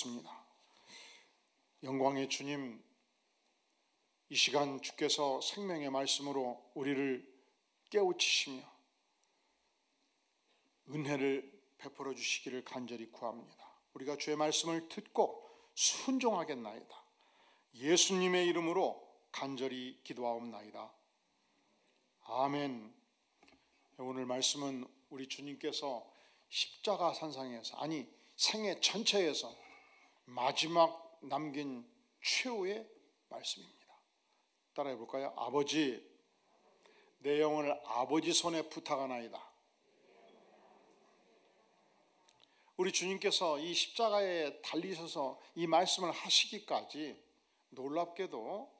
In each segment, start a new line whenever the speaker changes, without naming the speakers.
기도하겠습니다. 영광의 주님, 이 시간 주께서 생명의 말씀으로 우리를 깨우치시며 은혜를 베풀어 주시기를 간절히 구합니다. 우리가 주의 말씀을 듣고 순종하겠나이다. 예수님의 이름으로 간절히 기도하옵나이다. 아멘. 오늘 말씀은 우리 주님께서 십자가 산상에서, 아니 생애 전체에서 마지막 남긴 최후의 말씀입니다. 따라해 볼까요? 아버지, 내 영혼을 아버지 손에 부탁하나이다. 우리 주님께서 이 십자가에 달리셔서 이 말씀을 하시기까지 놀랍게도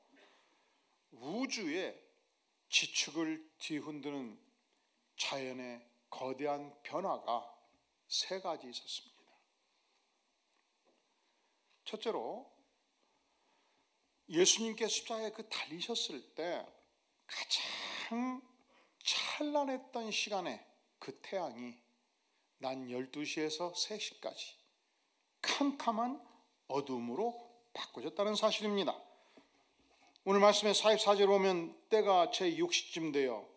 우주의 지축을 뒤흔드는 자연의 거대한 변화가 세 가지 있었습니다. 첫째로, 예수님께서 십자가에 달리셨을 때 가장 찬란했던 시간에 그 태양이 낮 12시에서 3시까지 캄캄한 어둠으로 바꿔졌다는 사실입니다. 오늘 말씀의 44절에 보면 때가 제6시쯤 되어,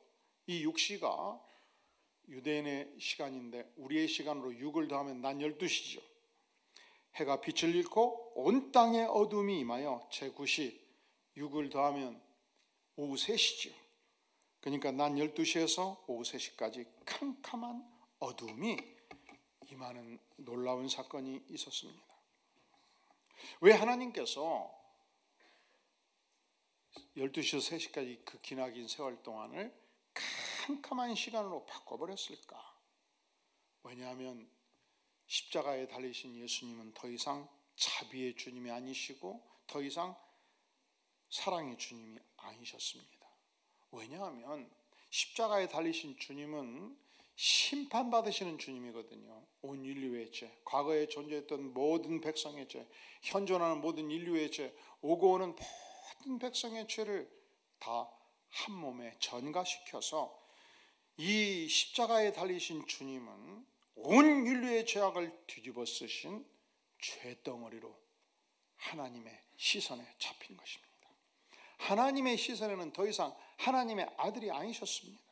이 6시가 유대인의 시간인데 우리의 시간으로 6을 더하면 낮 12시죠. 해가 빛을 잃고 온 땅에 어둠이 임하여 제9시, 6을 더하면 오후 3시죠. 그러니까 낮 12시에서 오후 3시까지 캄캄한 어둠이 임하는 놀라운 사건이 있었습니다. 왜 하나님께서 12시에서 3시까지 그 기나긴 세월 동안을 캄캄한 시간으로 바꿔버렸을까? 왜냐하면 십자가에 달리신 예수님은 더 이상 자비의 주님이 아니시고 더 이상 사랑의 주님이 아니셨습니다. 왜냐하면 십자가에 달리신 주님은 심판받으시는 주님이거든요. 온 인류의 죄, 과거에 존재했던 모든 백성의 죄, 현존하는 모든 인류의 죄, 오고 오는 모든 백성의 죄를 다 한 몸에 전가시켜서 이 십자가에 달리신 주님은 온 인류의 죄악을 뒤집어 쓰신 죄덩어리로 하나님의 시선에 잡힌 것입니다. 하나님의 시선에는 더 이상 하나님의 아들이 아니셨습니다.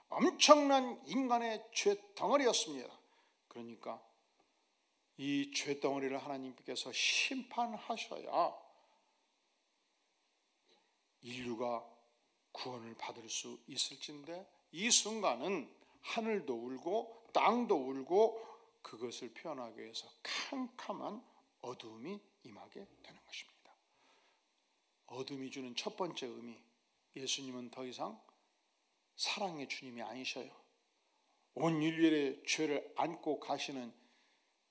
엄청난 인간의 죄덩어리였습니다. 그러니까 이 죄덩어리를 하나님께서 심판하셔야 인류가 구원을 받을 수 있을진데, 이 순간은 하늘도 울고 땅도 울고 그것을 표현하기 위해서 캄캄한 어둠이 임하게 되는 것입니다. 어둠이 주는 첫 번째 의미, 예수님은 더 이상 사랑의 주님이 아니셔요. 온 인류의 죄를 안고 가시는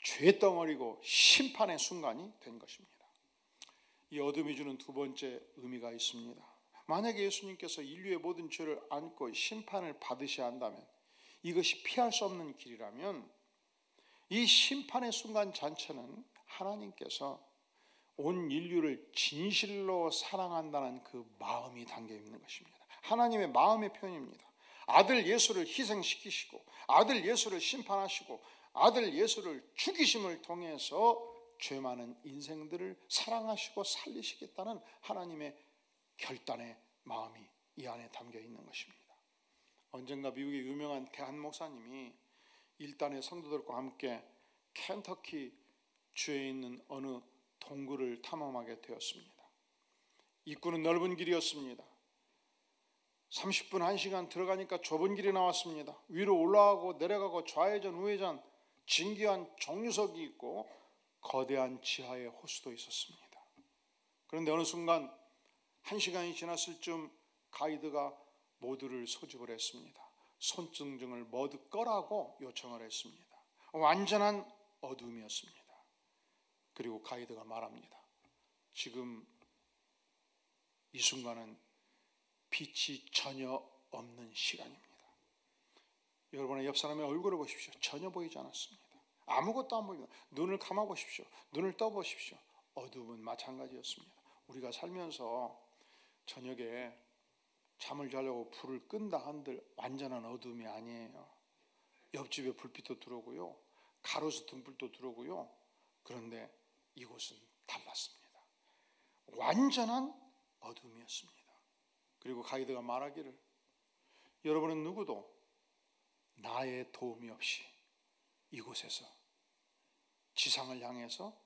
죄덩어리고 심판의 순간이 된 것입니다. 이 어둠이 주는 두 번째 의미가 있습니다. 만약에 예수님께서 인류의 모든 죄를 안고 심판을 받으셔야 한다면, 이것이 피할 수 없는 길이라면, 이 심판의 순간 자체는 하나님께서 온 인류를 진실로 사랑한다는 그 마음이 담겨 있는 것입니다. 하나님의 마음의 표현입니다. 아들 예수를 희생시키시고 아들 예수를 심판하시고 아들 예수를 죽이심을 통해서 죄 많은 인생들을 사랑하시고 살리시겠다는 하나님의 결단의 마음이 이 안에 담겨 있는 것입니다. 언젠가 미국의 유명한 대한 목사님이 일단의 성도들과 함께 켄터키 주에 있는 어느 동굴을 탐험하게 되었습니다. 입구는 넓은 길이었습니다. 30분 1시간 들어가니까 좁은 길이 나왔습니다. 위로 올라가고 내려가고 좌회전 우회전 진기한 정류석이 있고 거대한 지하의 호수도 있었습니다. 그런데 어느 순간 1시간이 지났을 쯤 가이드가 모두를 소집을 했습니다. 손등등을 모두 꺼라고 요청을 했습니다. 완전한 어둠이었습니다. 그리고 가이드가 말합니다. 지금 이 순간은 빛이 전혀 없는 시간입니다. 여러분의 옆 사람의 얼굴을 보십시오. 전혀 보이지 않았습니다. 아무것도 안 보입니다. 눈을 감아보십시오. 눈을 떠보십시오. 어둠은 마찬가지였습니다. 우리가 살면서 저녁에 잠을 자려고 불을 끈다 한들 완전한 어둠이 아니에요. 옆집에 불빛도 들어오고요, 가로수 등불도 들어오고요. 그런데 이곳은 달랐습니다. 완전한 어둠이었습니다. 그리고 가이드가 말하기를 여러분은 누구도 나의 도움이 없이 이곳에서 지상을 향해서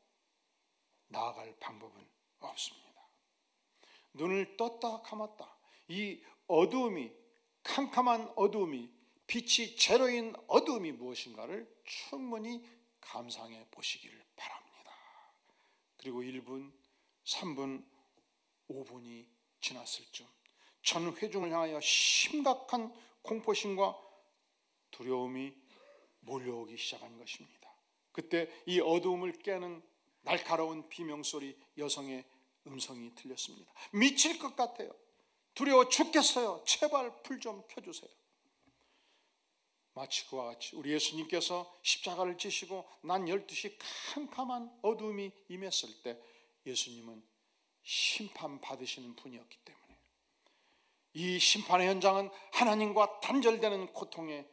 나아갈 방법은 없습니다. 눈을 떴다 감았다. 이 어두움이, 캄캄한 어두움이, 빛이 제로인 어두움이 무엇인가를 충분히 감상해 보시기를 바랍니다. 그리고 1분, 3분, 5분이 지났을 즈음 전 회중을 향하여 심각한 공포심과 두려움이 몰려오기 시작한 것입니다. 그때 이 어두움을 깨는 날카로운 비명소리, 여성의 음성이 들렸습니다. 미칠 것 같아요. 두려워 죽겠어요. 제발 불 좀 켜주세요. 마치 그와 같이 우리 예수님께서 십자가를 지시고 난 12시 캄캄한 어두움이 임했을 때 예수님은 심판받으시는 분이었기 때문에 이 심판의 현장은 하나님과 단절되는 고통의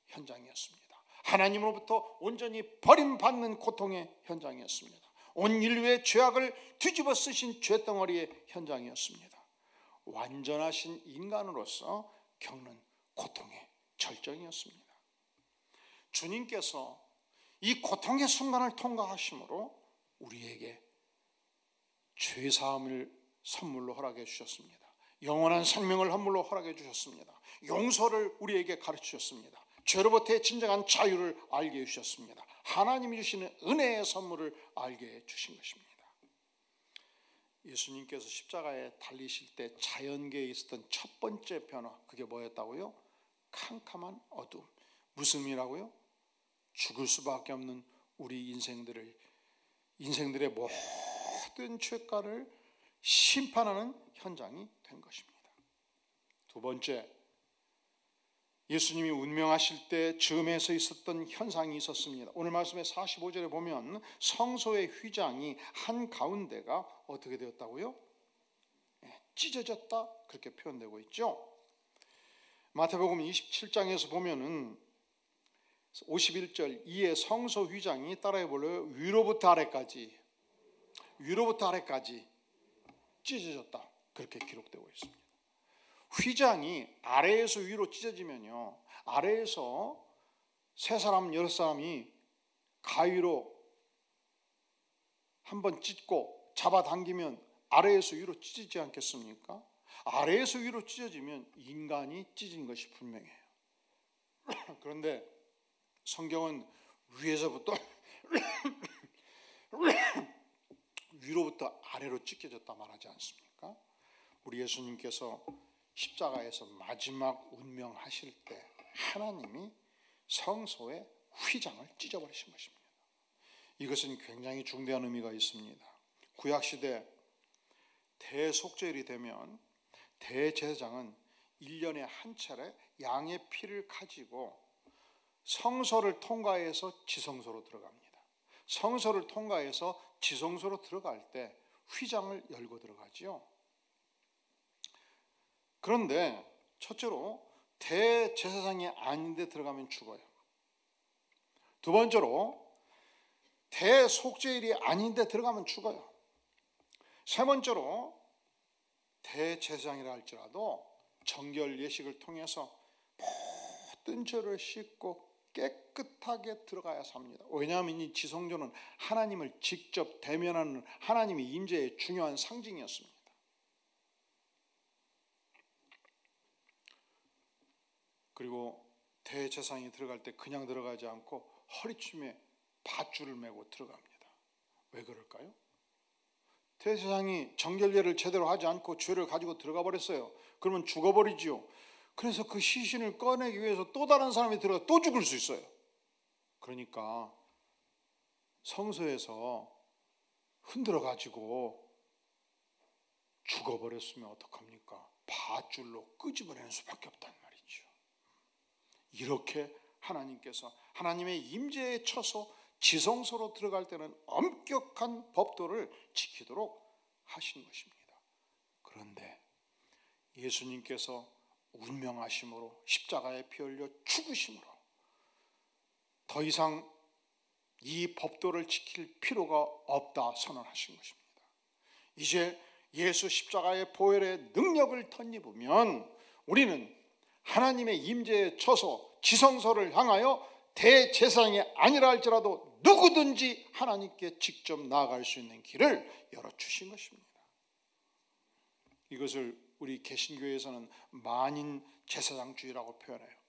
현장이었습니다. 하나님으로부터 온전히 버림받는 고통의 현장이었습니다. 온 인류의 죄악을 뒤집어 쓰신 죄덩어리의 현장이었습니다. 완전하신 인간으로서 겪는 고통의 절정이었습니다. 주님께서 이 고통의 순간을 통과하심으로 우리에게 죄사함을 선물로 허락해 주셨습니다. 영원한 생명을 선물로 허락해 주셨습니다. 용서를 우리에게 가르쳐 주셨습니다. 죄로부터의 진정한 자유를 알게 해주셨습니다. 하나님이 주시는 은혜의 선물을 알게 해주신 것입니다. 예수님께서 십자가에 달리실 때 자연계에 있었던 첫 번째 변화, 그게 뭐였다고요? 캄캄한 어둠. 무슨 의미라고요? 죽을 수밖에 없는 우리 인생들의 모든 죄가를 심판하는 현장이 된 것입니다. 두 번째, 예수님이 운명하실 때 즈음에서 있었던 현상이 있었습니다. 오늘 말씀의 45절에 보면 성소의 휘장이 한가운데가 어떻게 되었다고요? 찢어졌다, 그렇게 표현되고 있죠. 마태복음 27장에서 보면은 51절, 이에 성소 휘장이 따라해 볼래요? 위로부터 아래까지 찢어졌다, 그렇게 기록되고 있습니다. 휘장이 아래에서 위로 찢어지면요, 아래에서 세 사람, 여섯 사람이 가위로 한번 찢고 잡아당기면 아래에서 위로 찢어지지 않겠습니까? 아래에서 위로 찢어지면 인간이 찢은 것이 분명해요. 그런데 성경은 위에서부터 위로부터 아래로 찢겨졌다 말하지 않습니까? 우리 예수님께서 십자가에서 마지막 운명하실 때 하나님이 성소의 휘장을 찢어버리신 것입니다. 이것은 굉장히 중대한 의미가 있습니다. 구약시대 대속죄일이 되면 대제사장은 1년에 한 차례 양의 피를 가지고 성소를 통과해서 지성소로 들어갑니다. 성소를 통과해서 지성소로 들어갈 때 휘장을 열고 들어가지요. 그런데 첫째로 대제사장이 아닌데 들어가면 죽어요. 두 번째로 대속죄일이 아닌데 들어가면 죽어요. 세 번째로 대제사장이라 할지라도 정결 예식을 통해서 모든 죄를 씻고 깨끗하게 들어가야 삽니다. 왜냐하면 이 지성소는 하나님을 직접 대면하는 하나님의 임재의 중요한 상징이었습니다. 그리고 대제사장이 들어갈 때 그냥 들어가지 않고 허리춤에 밧줄을 메고 들어갑니다. 왜 그럴까요? 대제사장이 정결례를 제대로 하지 않고 죄를 가지고 들어가 버렸어요. 그러면 죽어버리지요. 그래서 그 시신을 꺼내기 위해서 또 다른 사람이 들어가 또 죽을 수 있어요. 그러니까 성소에서 흔들어가지고 죽어버렸으면 어떡합니까? 밧줄로 끄집어내는 수밖에 없단 말이죠. 이렇게 하나님께서 하나님의 임재에 쳐서 지성소로 들어갈 때는 엄격한 법도를 지키도록 하신 것입니다. 그런데 예수님께서 운명하심으로 십자가에 피 흘려 죽으심으로 더 이상 이 법도를 지킬 필요가 없다 선언하신 것입니다. 이제 예수 십자가의 보혈의 능력을 덧입으면 우리는 하나님의 임재에 처서 지성소를 향하여 대제사장이 아니라 할지라도 누구든지 하나님께 직접 나아갈 수 있는 길을 열어주신 것입니다. 이것을 우리 개신교에서는 만인 제사장주의라고 표현해요.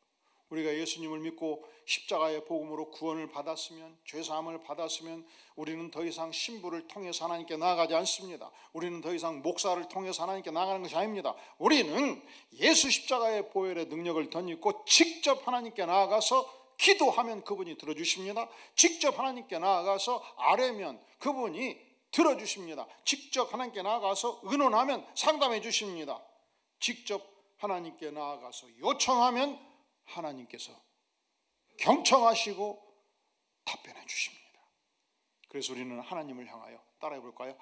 우리가 예수님을 믿고 십자가의 복음으로 구원을 받았으면, 죄사함을 받았으면 우리는 더 이상 신부를 통해서 하나님께 나아가지 않습니다. 우리는 더 이상 목사를 통해서 하나님께 나아가는 것이 아닙니다. 우리는 예수 십자가의 보혈의 능력을 덧입고 직접 하나님께 나아가서 기도하면 그분이 들어주십니다. 직접 하나님께 나아가서 아뢰면 그분이 들어주십니다. 직접 하나님께 나아가서 의논하면 상담해 주십니다. 직접 하나님께 나아가서 요청하면 하나님께서 경청하시고 답변해 주십니다. 그래서 우리는 하나님을 향하여 따라해 볼까요?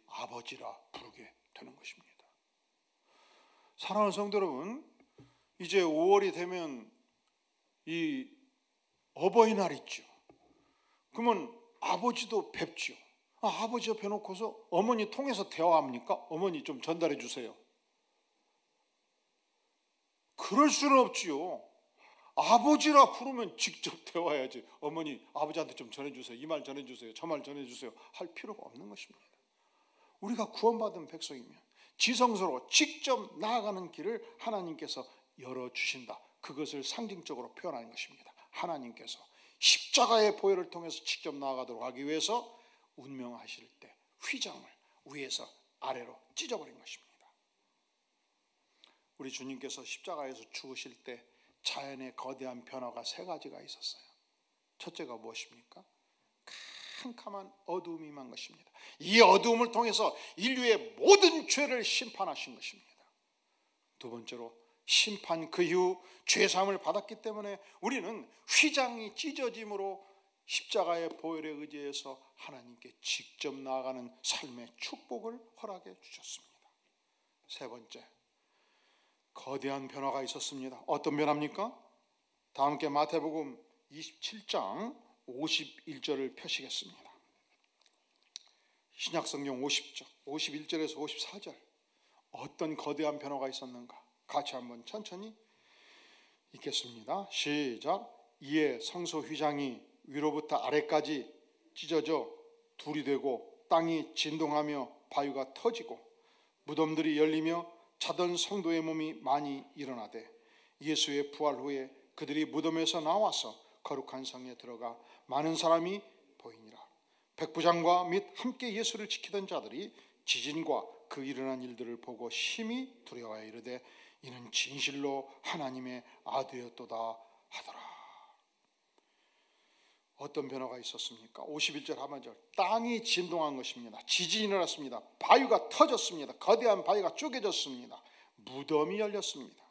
아버지라 부르게 되는 것입니다. 사랑하는 성도 여러분, 이제 5월이 되면 이 어버이날 있죠. 그러면 아버지도 뵙죠. 아버지 옆에 놓고서 어머니 통해서 대화합니까? 어머니 좀 전달해 주세요. 그럴 수는 없지요. 아버지라 부르면 직접 대화해야지. 어머니, 아버지한테 좀 전해주세요. 이 말 전해주세요. 저 말 전해주세요. 할 필요가 없는 것입니다. 우리가 구원받은 백성이면 지성소로 직접 나아가는 길을 하나님께서 열어주신다. 그것을 상징적으로 표현하는 것입니다. 하나님께서 십자가의 보혈을 통해서 직접 나아가도록 하기 위해서 운명하실 때 휘장을 위에서 아래로 찢어버린 것입니다. 우리 주님께서 십자가에서 죽으실 때 자연의 거대한 변화가 세 가지가 있었어요. 첫째가 무엇입니까? 캄캄한 어두움이 임한 것입니다. 이 어두움을 통해서 인류의 모든 죄를 심판하신 것입니다. 두 번째로 심판 그 이후 죄사함을 받았기 때문에 우리는 휘장이 찢어짐으로 십자가의 보혈에 의지해서 하나님께 직접 나아가는 삶의 축복을 허락해 주셨습니다. 세 번째, 거대한 변화가 있었습니다. 어떤 변화입니까? 다 함께 마태복음 27장 51절을 펴시겠습니다. 신약성경 50절 51절에서 54절 어떤 거대한 변화가 있었는가? 같이 한번 천천히 읽겠습니다. 시작. 이에 성소 휘장이 위로부터 아래까지 찢어져 둘이 되고 땅이 진동하며 바위가 터지고 무덤들이 열리며 자던 성도의 몸이 많이 일어나되 예수의 부활 후에 그들이 무덤에서 나와서 거룩한 성에 들어가 많은 사람이 보이니라. 백부장과 및 함께 예수를 지키던 자들이 지진과 그 일어난 일들을 보고 심히 두려워하여 이르되 이는 진실로 하나님의 아들이었도다 하더라. 어떤 변화가 있었습니까? 51절 하반절 땅이 진동한 것입니다. 지진이 일어났습니다. 바위가 터졌습니다. 거대한 바위가 쪼개졌습니다. 무덤이 열렸습니다.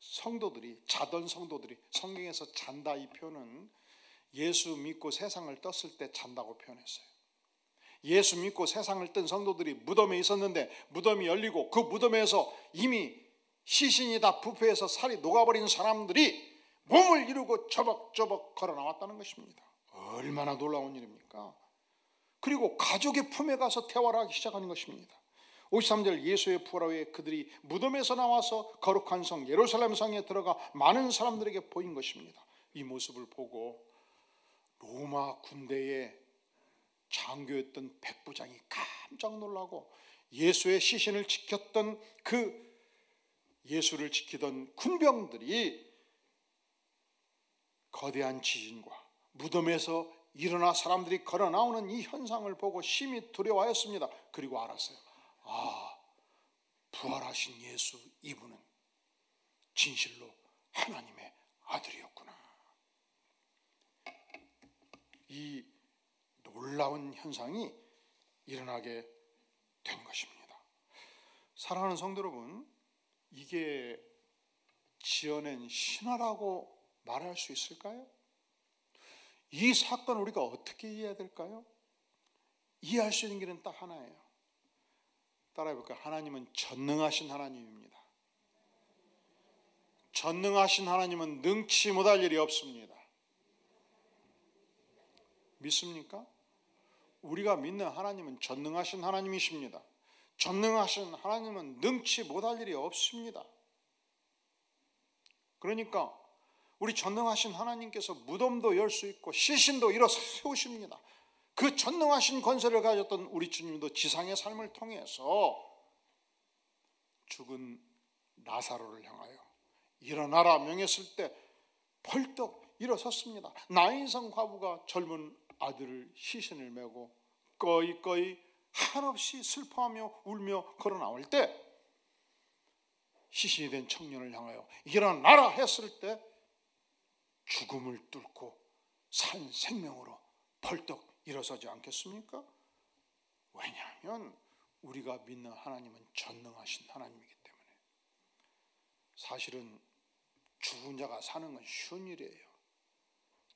성도들이 자던 성도들이 성경에서 잔다 이 표현은 예수 믿고 세상을 떴을 때 잔다고 표현했어요. 예수 믿고 세상을 뜬 성도들이 무덤에 있었는데 무덤이 열리고 그 무덤에서 이미 시신이 다 부패해서 살이 녹아버린 사람들이 몸을 이루고 저벅저벅 걸어 나왔다는 것입니다. 얼마나 놀라운 일입니까? 그리고 가족의 품에 가서 대화를 하기 시작하는 것입니다. 53절 예수의 부활 후에 그들이 무덤에서 나와서 거룩한 성 예루살렘 성에 들어가 많은 사람들에게 보인 것입니다. 이 모습을 보고 로마 군대의 장교였던 백부장이 깜짝 놀라고 예수의 시신을 지켰던 그 예수를 지키던 군병들이 거대한 지진과 무덤에서 일어나 사람들이 걸어 나오는 이 현상을 보고 심히 두려워하였습니다. 그리고 알았어요. 부활하신 예수 이분은 진실로 하나님의 아들이었구나. 이 놀라운 현상이 일어나게 된 것입니다. 사랑하는 성도 여러분, 이게 지어낸 신화라고 말할 수 있을까요? 이 사건을 우리가 어떻게 이해해야 될까요? 이해할 수 있는 길은 딱 하나예요. 따라해볼까요? 하나님은 전능하신 하나님입니다. 전능하신 하나님은 능치 못할 일이 없습니다. 믿습니까? 우리가 믿는 하나님은 전능하신 하나님이십니다. 전능하신 하나님은 능치 못할 일이 없습니다. 그러니까 우리 전능하신 하나님께서 무덤도 열 수 있고 시신도 일어 세우십니다. 그 전능하신 권세를 가졌던 우리 주님도 지상의 삶을 통해서 죽은 나사로를 향하여 일어나라 명했을 때 벌떡 일어섰습니다. 나인성 과부가 젊은 아들을 시신을 메고 꺼이꺼이 한없이 슬퍼하며 울며 걸어 나올 때 시신이 된 청년을 향하여 일어나라 했을 때 죽음을 뚫고 산 생명으로 벌떡 일어서지 않겠습니까? 왜냐하면 우리가 믿는 하나님은 전능하신 하나님이기 때문에. 사실은 죽은 자가 사는 건 쉬운 일이에요.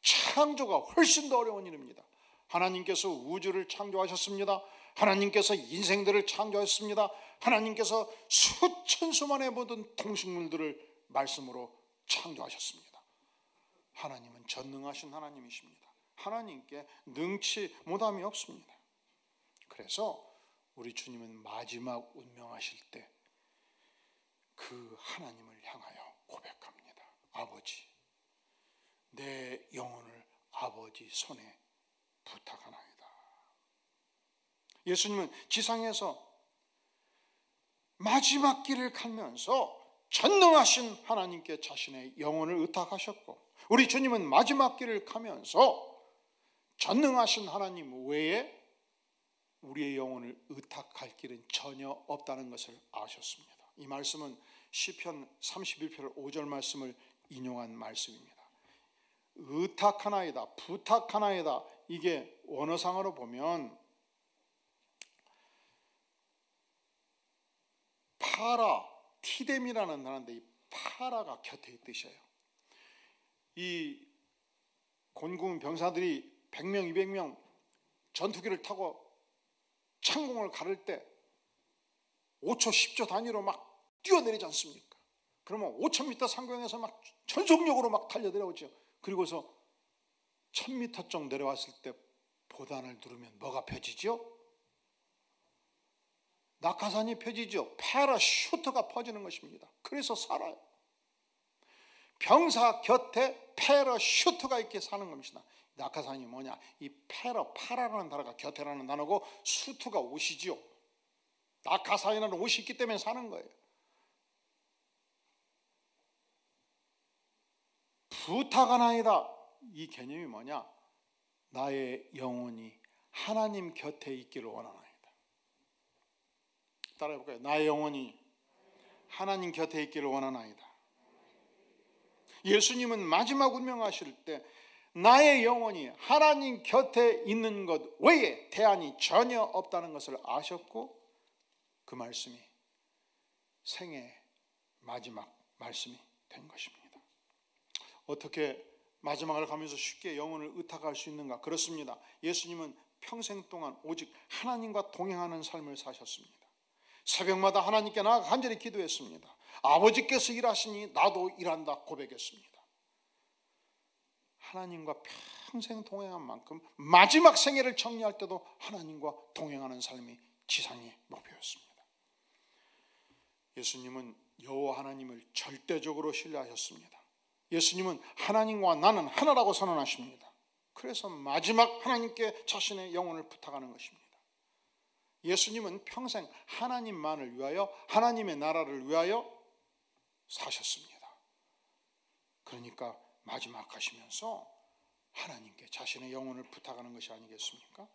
창조가 훨씬 더 어려운 일입니다. 하나님께서 우주를 창조하셨습니다. 하나님께서 인생들을 창조하셨습니다. 하나님께서 수천 수만의 모든 동식물들을 말씀으로 창조하셨습니다. 하나님은 전능하신 하나님이십니다. 하나님께 능치 못함이 없습니다. 그래서 우리 주님은 마지막 운명하실 때 그 하나님을 향하여 고백합니다. 아버지, 내 영혼을 아버지 손에 부탁하나이다. 예수님은 지상에서 마지막 길을 가면서 전능하신 하나님께 자신의 영혼을 의탁하셨고, 우리 주님은 마지막 길을 가면서 전능하신 하나님 외에 우리의 영혼을 의탁할 길은 전혀 없다는 것을 아셨습니다. 이 말씀은 시편 31편 5절 말씀을 인용한 말씀입니다. 의탁하나이다, 부탁하나이다. 이게 원어상으로 보면 파라, 티뎀이라는 단어인데 이 파라가 곁에 있듯이에요. 이 곤궁 병사들이 100명, 200명 전투기를 타고 창공을 가를 때 5초, 10초 단위로 막 뛰어내리지 않습니까? 그러면 5,000m 상공에서 막 전속력으로 막 달려내려오죠. 그리고서 1,000m 쪽 내려왔을 때 보단을 누르면 뭐가 펴지죠? 낙하산이 펴지죠. 패러슈트가 퍼지는 것입니다. 그래서 살아요. 병사 곁에 패러슈트가 있게 사는 겁니다. 낙하산이 뭐냐? 이 파라라는 단어가 곁에라는 단어고 슈트가 옷이지요. 낙하산이라는 옷이 있기 때문에 사는 거예요. 부탁하나이다. 이 개념이 뭐냐? 나의 영혼이 하나님 곁에 있기를 원하나이다. 따라해볼까요? 나의 영혼이 하나님 곁에 있기를 원하나이다. 예수님은 마지막 운명하실 때 나의 영혼이 하나님 곁에 있는 것 외에 대안이 전혀 없다는 것을 아셨고, 그 말씀이 생애의 마지막 말씀이 된 것입니다. 어떻게 마지막을 가면서 쉽게 영혼을 의탁할 수 있는가? 그렇습니다. 예수님은 평생 동안 오직 하나님과 동행하는 삶을 사셨습니다. 새벽마다 하나님께 나아가 간절히 기도했습니다. 아버지께서 일하시니 나도 일한다 고백했습니다. 하나님과 평생 동행한 만큼 마지막 생애를 정리할 때도 하나님과 동행하는 삶이 지상의 목표였습니다. 예수님은 여호와 하나님을 절대적으로 신뢰하셨습니다. 예수님은 하나님과 나는 하나라고 선언하십니다. 그래서 마지막 하나님께 자신의 영혼을 부탁하는 것입니다. 예수님은 평생 하나님만을 위하여, 하나님의 나라를 위하여 사셨습니다. 그러니까 마지막 하시면서 하나님께 자신의 영혼을 부탁하는 것이 아니겠습니까?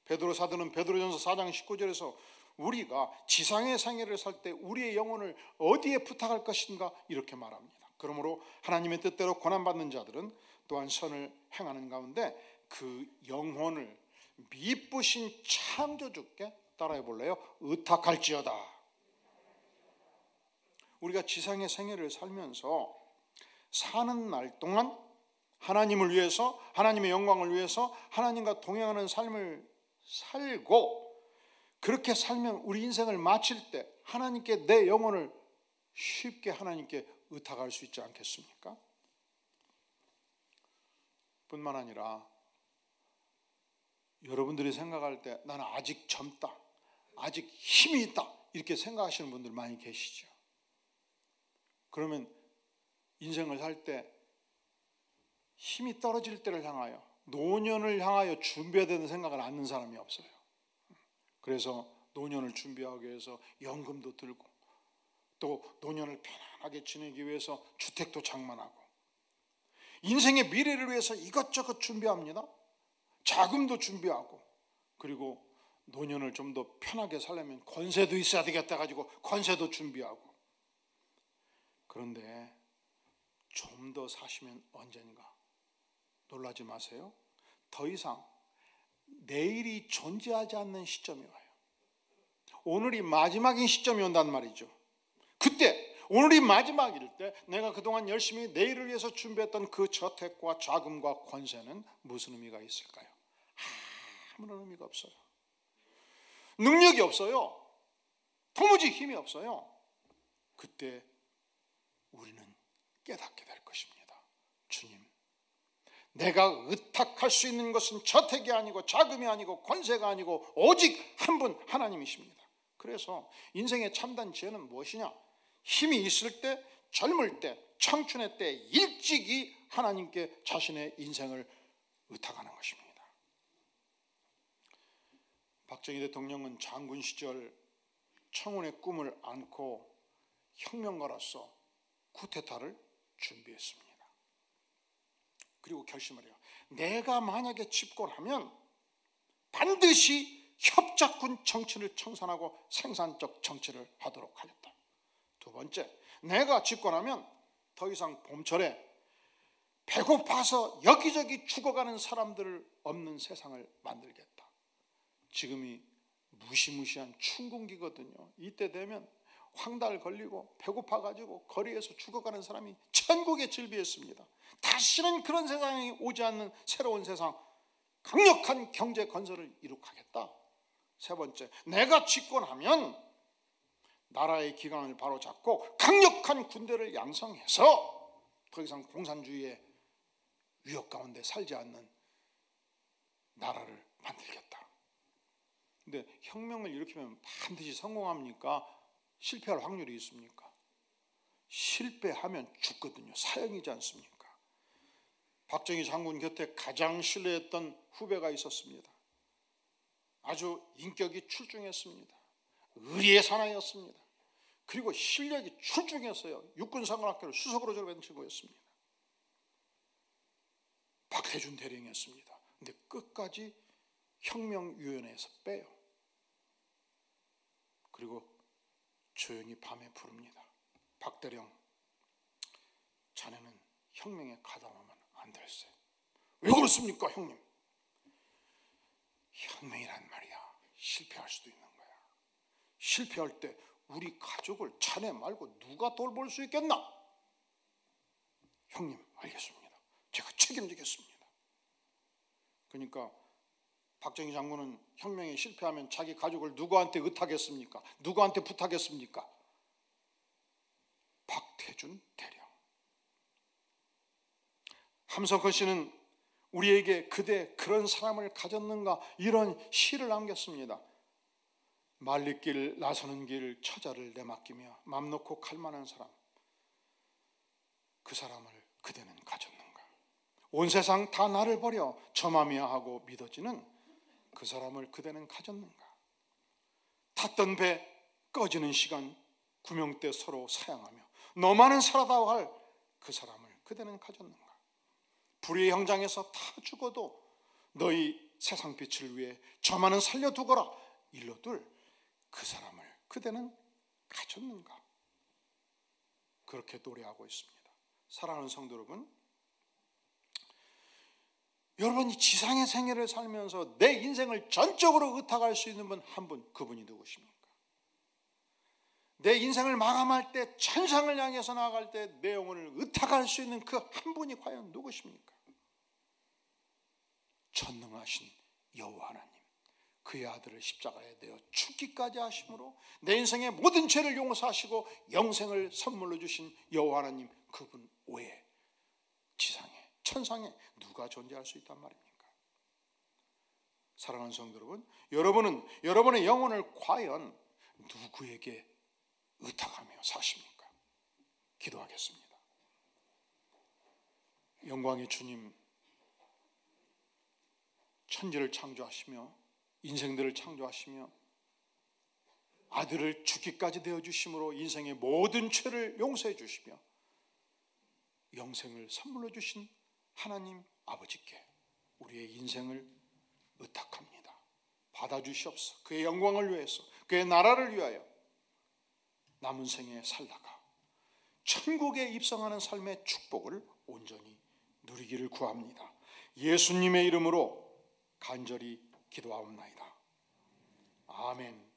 베드로 사도는 베드로전서 4장 19절에서 우리가 지상의 생애를 살 때 우리의 영혼을 어디에 부탁할 것인가 이렇게 말합니다. 그러므로 하나님의 뜻대로 고난받는 자들은 또한 선을 행하는 가운데 그 영혼을 미쁘신 창조주께, 따라해 볼래요? 의탁할지어다. 우리가 지상의 생애를 살면서 사는 날 동안 하나님을 위해서, 하나님의 영광을 위해서 하나님과 동행하는 삶을 살고, 그렇게 살면 우리 인생을 마칠 때 하나님께 내 영혼을 쉽게 하나님께 의탁할 수 있지 않겠습니까? 뿐만 아니라 여러분들이 생각할 때 나는 아직 젊다, 아직 힘이 있다 이렇게 생각하시는 분들 많이 계시죠. 그러면 인생을 살 때 힘이 떨어질 때를 향하여, 노년을 향하여 준비해야 되는 생각을 않는 사람이 없어요. 그래서 노년을 준비하기 위해서 연금도 들고, 또 노년을 편안하게 지내기 위해서 주택도 장만하고, 인생의 미래를 위해서 이것저것 준비합니다. 자금도 준비하고, 그리고 노년을 좀 더 편하게 살려면 권세도 있어야 되겠다 가지고 권세도 준비하고. 그런데 좀 더 사시면 언젠가 놀라지 마세요. 더 이상 내일이 존재하지 않는 시점이 와요. 오늘이 마지막인 시점이 온단 말이죠. 그때 오늘이 마지막일 때 내가 그동안 열심히 내일을 위해서 준비했던 그 저택과 자금과 권세는 무슨 의미가 있을까요? 아무런 의미가 없어요. 능력이 없어요. 도무지 힘이 없어요. 그때 우리는 깨닫게 될 것입니다. 주님, 내가 의탁할 수 있는 것은 저택이 아니고 자금이 아니고 권세가 아니고 오직 한 분 하나님이십니다. 그래서 인생의 참된 지혜는 무엇이냐? 힘이 있을 때, 젊을 때, 청춘의 때 일찍이 하나님께 자신의 인생을 의탁하는 것입니다. 박정희 대통령은 장군 시절 청운의 꿈을 안고 혁명가로서 쿠데타를 준비했습니다. 그리고 결심을 해요. 내가 만약에 집권하면 반드시 협작군 정치를 청산하고 생산적 정치를 하도록 하겠다. 두 번째, 내가 집권하면 더 이상 봄철에 배고파서 여기저기 죽어가는 사람들 없는 세상을 만들겠다. 지금이 무시무시한 춘궁기거든요. 이때 되면 황달 걸리고 배고파가지고 거리에서 죽어가는 사람이 천국에 질비했습니다. 다시는 그런 세상이 오지 않는 새로운 세상, 강력한 경제 건설을 이룩하겠다. 세 번째, 내가 집권하면 나라의 기강을 바로잡고 강력한 군대를 양성해서 더 이상 공산주의의 위협 가운데 살지 않는 나라를 만들겠다. 근데 혁명을 일으키면 반드시 성공합니까? 실패할 확률이 있습니까? 실패하면 죽거든요. 사형이지 않습니까? 박정희 장군 곁에 가장 신뢰했던 후배가 있었습니다. 아주 인격이 출중했습니다. 의리의 사나이였습니다. 그리고 실력이 출중했어요. 육군사관학교를 수석으로 졸업한 친구였습니다. 박태준 대령이었습니다. 근데 끝까지 혁명위원회에서 빼요. 그리고 조용히 밤에 부릅니다. 박대령, 자네는 혁명에 가담하면 안 될세. 왜 그렇습니까, 형님? 혁명이란 말이야, 실패할 수도 있는 거야. 실패할 때 우리 가족을 자네 말고 누가 돌볼 수 있겠나? 형님, 알겠습니다. 제가 책임지겠습니다. 그러니까 박정희 장군은 혁명에 실패하면 자기 가족을 누구한테 의탁했습니까? 누구한테 부탁했습니까? 박태준 대령. 함석헌 씨는 우리에게 그대 그런 사람을 가졌는가 이런 시를 남겼습니다. 말리길 나서는 길 처자를 내맡기며 맘 놓고 갈 만한 사람, 그 사람을 그대는 가졌는가? 온 세상 다 나를 버려 저맘이야 하고 믿어지는 그 사람을 그대는 가졌는가? 탔던 배 꺼지는 시간 구명대 서로 사양하며 너만은 살아다오 할 그 사람을 그대는 가졌는가? 불의의 형장에서 다 죽어도 너희 세상 빛을 위해 저만은 살려두거라 일러둘 그 사람을 그대는 가졌는가? 그렇게 노래하고 있습니다. 사랑하는 성도 여러분, 여러분이 지상의 생애를 살면서 내 인생을 전적으로 의탁할 수 있는 분 한 분, 그분이 누구십니까? 내 인생을 마감할 때, 천상을 향해서 나아갈 때 내 영혼을 의탁할 수 있는 그 한 분이 과연 누구십니까? 전능하신 여호와 하나님, 그의 아들을 십자가에 내어 죽기까지 하심으로 내 인생의 모든 죄를 용서하시고 영생을 선물로 주신 여호와 하나님, 그분 외에 지상에, 천상에 누가 존재할 수 있단 말입니까? 사랑하는 성도 여러분, 여러분은 여러분의 영혼을 과연 누구에게 의탁하며 사십니까? 기도하겠습니다. 영광의 주님, 천지를 창조하시며 인생들을 창조하시며 아들을 죽기까지 되어주심으로 인생의 모든 죄를 용서해 주시며 영생을 선물로 주신 하나님 아버지께 우리의 인생을 의탁합니다. 받아주시옵소서. 그의 영광을 위해서, 그의 나라를 위하여 남은 생에 살다가 천국에 입성하는 삶의 축복을 온전히 누리기를 구합니다. 예수님의 이름으로 간절히 기도하옵나이다. 아멘.